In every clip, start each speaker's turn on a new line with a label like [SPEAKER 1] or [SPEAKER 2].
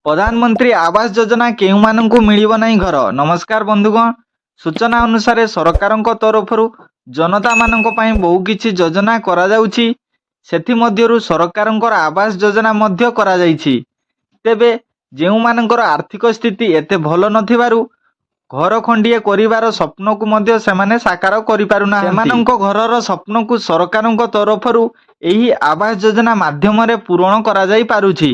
[SPEAKER 1] प्रधानमंत्री आवास योजना केउमानंकु मिलिबो नाही घर। नमस्कार बंधुगण, सूचना अनुसार सरकारक तरफरु जनता मानक पई बहु किछि योजना करा जाउछि। सेथि मध्यरु सरकारक आवास योजना मध्य करा जाइछि। तेबे जेउ मानकर आर्थिक स्थिति एते भलो नथिबारु घर खंडिए करिवार स्वप्न को मध्य सेमाने साकार करि पारुना। सेमानक घरर स्वप्न को सरकारक तरफरु एही आवास योजना माध्यम रे पूरण करा जाई पारुछि।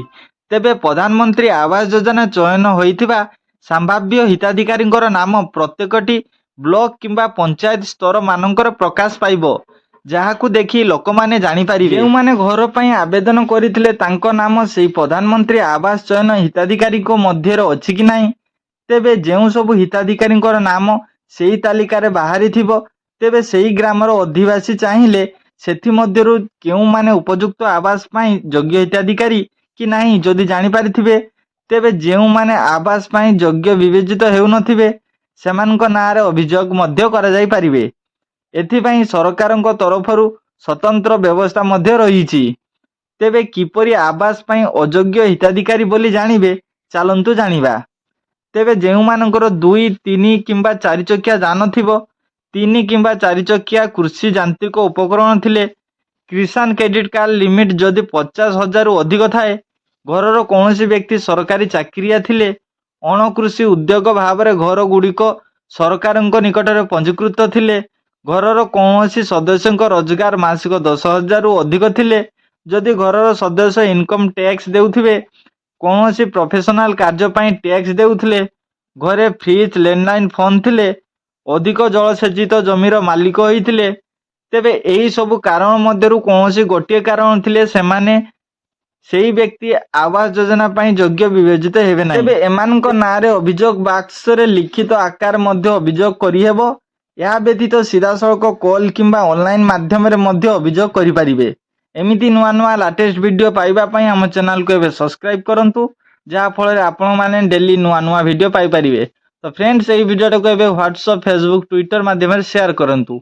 [SPEAKER 1] तेबे प्रधानमंत्री आवास योजना चयन होइथिबा संभाव्य हिताधिकारी नाम प्रत्येकटी ब्लॉक किंबा पंचायत स्तर मानकर प्रकाश पाइबो, जहाकू देखि लोकमाने जानि पारिबे जेउ माने घर पई आवेदन करिथिले तांको नाम सेही प्रधानमंत्री आवास चयन हिताधिकारी को मध्य रे अछि कि नाही। तेबे जेउ सब हिताधिकारी नाम सेही तालिका रे बाहरी थिबो, तेबे सेही ग्रामर अधिवासी चाहिए सेथि मध्यरु केउ माने उपयुक्त आवास पई योग्य हिताधिकारी कि नाही जदि जानि पारिथिबे, तेबे जेउ माने आवास पई योग्य विवेचित हेउ नथिबे सेमानक नारे अभियोग मध्य करा जाई पारिबे। एथि पई सरकारक तरफरु स्वतंत्र व्यवस्था मध्य रहिछि। तेबे किपरि आवास पई अयोग्य हिताधिकारी बोली जानिबे, चालंतु जानिबा। तेबे जेउ मानकर 2, 3 किंबा 4 चकिया जान थिबो, 3 किंबा 4 चकिया कृषि यांत्रिक उपकरण थिले, किसान क्रेडिट कार्ड लिमिट जदि 50,000 रु अधिक थाए, घरर कौनसी व्यक्ति सरकारी चाकरिया थिले, अणकृषि उद्योग भावरे घर गुड़िक सरकारक निकटरे पंजीकृत थिले, घरर कौनसी सदस्यक रोजगार मासिक 10,000 रु अधिक थिले, जदि घरर सदस्य इनकम टैक्स देउथिबे, कौनसी प्रोफेशनल कार्य पई टैक्स देउथिले, घरे फ्रिज लैंडलाइन फोन थिले, अधिक जलसेचित जमीर मालिक होइथिले, तेबे एही सब कारण मध्यरु कौनसी गोटे कारण थिले सेमाने सेही व्यक्ति आवास योजना पई योग्य विवेचित हेबे नाही। तेबे एमानक नारे अभियोग बाक्स रे लिखित आकार मध्य अभियोग करि हेबो। या व्यतीत सीधा सड़क कॉल किंबा ऑनलाइन माध्यम रे मध्य अभियोग करि पारिबे। एमिति नुआ नुआ लेटेस्ट वीडियो पाइबा पई हम चैनल को एबे सब्सक्राइब करंतु, जहा फल रे आपण माने डेली नुआ नुआ वीडियो पाइ पारिबे। तो फ्रेंड्स, एही वीडियो को एबे WhatsApp, Facebook, Twitter माध्यम रे शेयर करंतु।